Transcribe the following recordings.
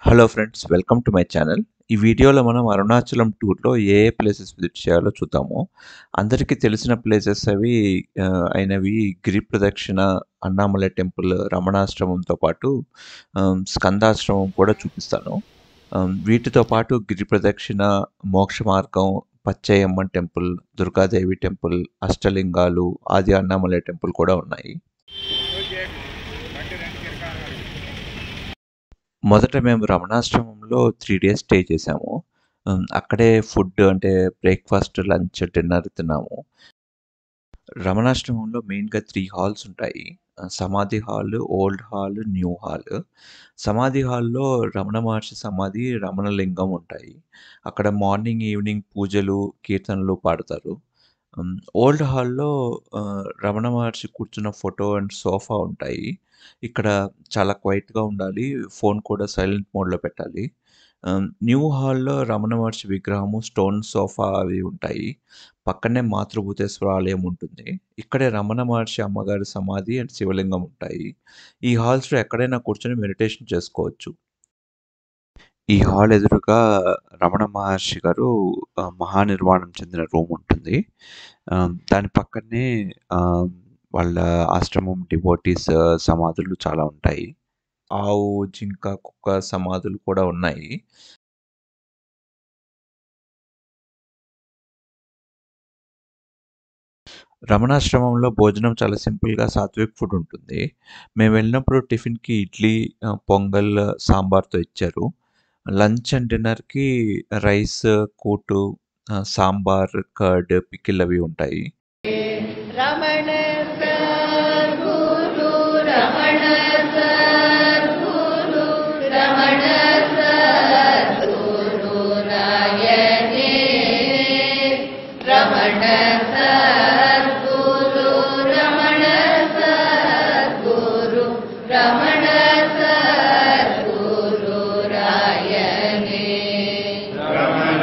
Hello friends, welcome to my channel. ఈ వీడియోలో మనం అరుణాచలం టూర్‌లో ఏ ప్లేసెస్ విజిట్ చేయాలో చూద్దాము. అందరికీ తెలిసిన ప్లేసెస్ అవి అయినవి గిరి ప్రదక్షిణ, అన్నామలై టెంపుల్, రమణాశ్రమంతో పాటు స్కందాశ్రమం కూడా చూపిస్తాను. వీటితో పాటు గిరి ప్రదక్షిణ, మోక్ష మార్గం, పచ్చయ్యమ్మన్ టెంపుల్, దుర్గాదేవి టెంపుల్, అష్టలింగాలు, ఆది అన్నామలై టెంపుల్ కూడా ఉన్నాయి. మొదట మేము రమణాశ్రమంలో 3 డేస్ స్టే చేశాము. అక్కడే ఫుడ్ అంటే బ్రేక్‌ఫాస్ట్, లంచ్, డిన్నర్ తిన్నాము. రమణాశ్రమంలో మెయిన్‌గా 3 హాల్స్ ఉంటాయి. సమాధి hall, old hall, new hall. సమాధి హాల్‌లో రమణ మహర్షి సమాధి, రమణలింగం ఉంటాయి. అక్కడ మార్నింగ్, ఈవినింగ్ పూజలు, కీర్తనలు పాడతారు. ఓల్డ్ హాల్‌లో రమణ మహర్షి కూర్చున్న ఫోటో అండ్ సోఫా ఉంటాయి. ఇక్కడ చాలా క్వైట్‌గా ఉండాలి. ఫోన్ కూడా సైలెంట్ మోడ్‌లో పెట్టాలి. న్యూ హాల్‌లో రమణ మహర్షి విగ్రహము, స్టోన్ సోఫా అవి ఉంటాయి. పక్కనే మాతృభూతేశ్వర ఆలయం ఉంటుంది. ఇక్కడే రమణ మహర్షి అమ్మగారి సమాధి అండ్ శివలింగం ఉంటాయి. ఈ హాల్స్‌లో ఎక్కడైనా కూర్చొని మెడిటేషన్ చేసుకోవచ్చు. ఈ హాల్ ఎదురుగా రమణ మహర్షి గారు మహానిర్వాణం చెందిన రూమ్ ఉంటుంది. దాని పక్కనే వాళ్ళ ఆశ్రమం డివోటీస్ సమాధులు చాలా ఉంటాయి. ఆవు, జింక, కుక్క సమాధులు కూడా ఉన్నాయి. రమణాశ్రమంలో భోజనం చాలా సింపుల్‌గా సాత్విక్ ఫుడ్ ఉంటుంది. మేము వెళ్ళినప్పుడు టిఫిన్‌కి ఇడ్లీ, పొంగల్, సాంబార్‌తో ఇచ్చారు. లంచ్ అండ్ డిన్నర్‌కి రైస్, కూటు, సాంబార్, కర్డ్, పికిల్ అవి ఉంటాయి. రమణ సద్గురు రమణ సద్గురు రమణ సద్గురు రాయనే రమణ సద్గురు రమణ సద్గురు రమణ సద్గురు రాయనే రమణ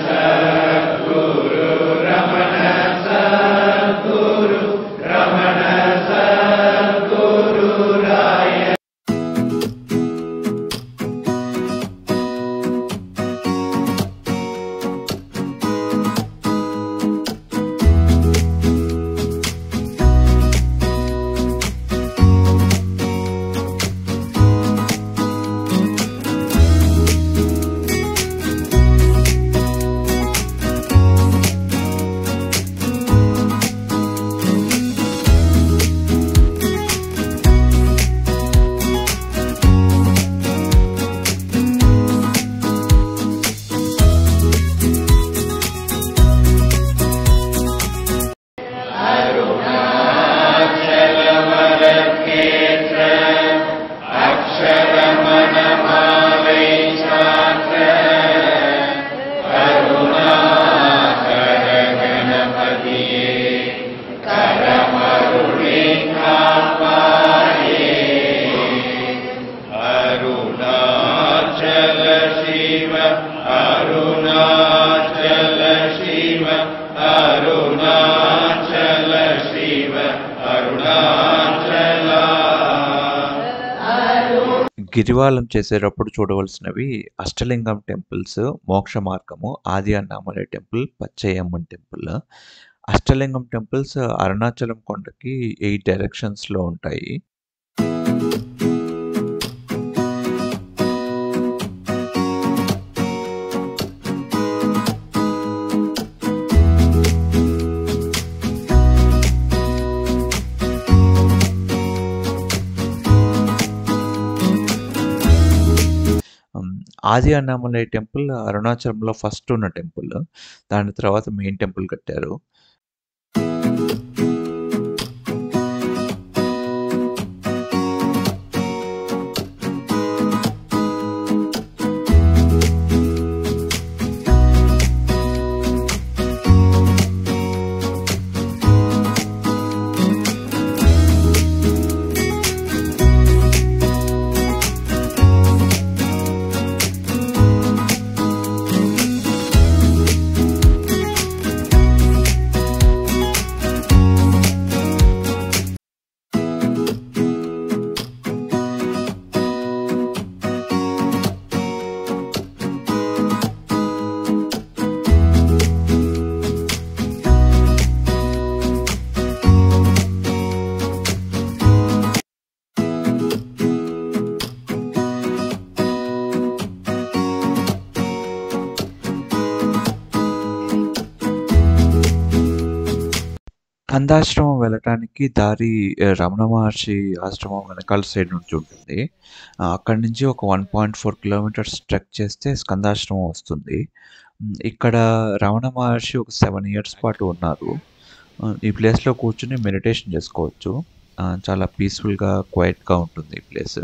సద్గురు రమణ సద్గురు రమణ సద్గురు రాయ గిరివాలం చేసేటప్పుడు చూడవలసినవి అష్టలింగం టెంపుల్స్, మోక్ష మార్గము, Adi Annamalai temple, Pachaiyamman temple. Ashtalingam temples Arunachalam కొండకి 8 డైరెక్షన్స్‌లో ఉంటాయి. ఆది అన్నామలై టెంపుల్ అరుణాచలంలో ఫస్ట్ ఉన్న టెంపుల్. దాని తర్వాత మెయిన్ టెంపుల్ కట్టారు. స్కందాశ్రమం వెళ్ళటానికి దారి రమణ మహర్షి ఆశ్రమం వెనకాల సైడ్ నుంచి ఉంటుంది. అక్కడి నుంచి ఒక 1.4 కిలోమీటర్స్ ట్రెక్ చేస్తే స్కందాశ్రమం వస్తుంది. ఇక్కడ రమణ మహర్షి ఒక 7 ఇయర్స్ పాటు ఉన్నారు. ఈ ప్లేస్‌లో కూర్చొని మెడిటేషన్ చేసుకోవచ్చు. చాలా పీస్‌ఫుల్‌గా, క్వైట్‌గా ఉంటుంది ఈ ప్లేస్.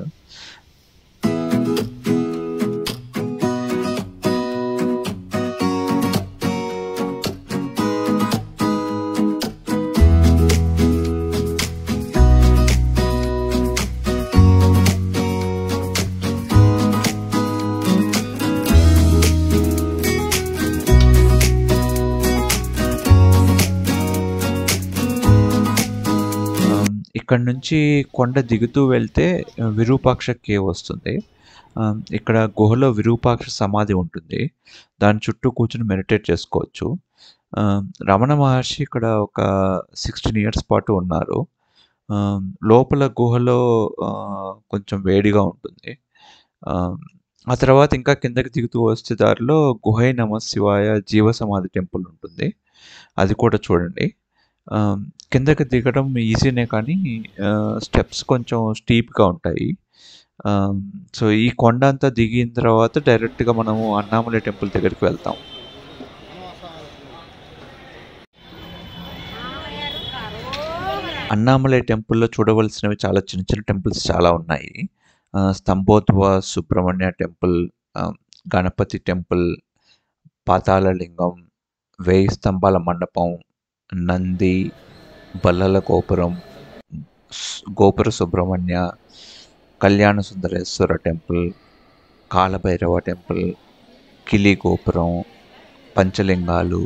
ఇక్కడ నుంచి కొండ దిగుతూ వెళ్తే విరూపాక్ష కేవ్ వస్తుంది. ఇక్కడ గుహలో విరూపాక్ష సమాధి ఉంటుంది. దాని చుట్టూ కూర్చొని మెడిటేట్ చేసుకోవచ్చు. రమణ మహర్షి ఇక్కడ ఒక 16 ఇయర్స్ పాటు ఉన్నారు. లోపల గుహలో కొంచెం వేడిగా ఉంటుంది. ఆ తర్వాత ఇంకా కిందకి దిగుతూ వస్తే దారిలో గుహై నమః శివాయ జీవ సమాధి టెంపుల్ ఉంటుంది. అది కూడా చూడండి. కిందకి దిగడం ఈజీనే కానీ స్టెప్స్ కొంచెం స్టీప్‌గా ఉంటాయి. సో, ఈ కొండ అంతా దిగిన తర్వాత డైరెక్ట్‌గా మనము అన్నామలై టెంపుల్ దగ్గరికి వెళ్తాం. అన్నామలై టెంపుల్‌లో చూడవలసినవి చాలా చిన్న చిన్న టెంపుల్స్ చాలా ఉన్నాయి. స్తంభోద్భవ సుబ్రహ్మణ్య టెంపుల్, గణపతి టెంపుల్, పాతాళ లింగం, 1000 స్తంభాల మండపం, నంది, బల్లల గోపురం, గోపుర సుబ్రహ్మణ్య, కళ్యాణ సుందరేశ్వర టెంపుల్, కాలభైరవ టెంపుల్, కిలి గోపురం, పంచలింగాలు.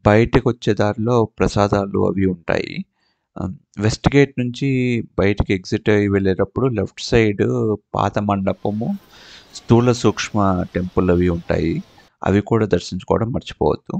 బయటకొచ్చే దారిలో ప్రసాదాలు అవి ఉంటాయి. వెస్ట్ గేట్ నుంచి బయటికి ఎగ్జిట్ అయ్యి వెళ్ళేటప్పుడు లెఫ్ట్ సైడ్ పాత మండపము, స్థూల సూక్ష్మ టెంపుల్ అవి ఉంటాయి. అవి కూడా దర్శించుకోవడం మర్చిపోవద్దు.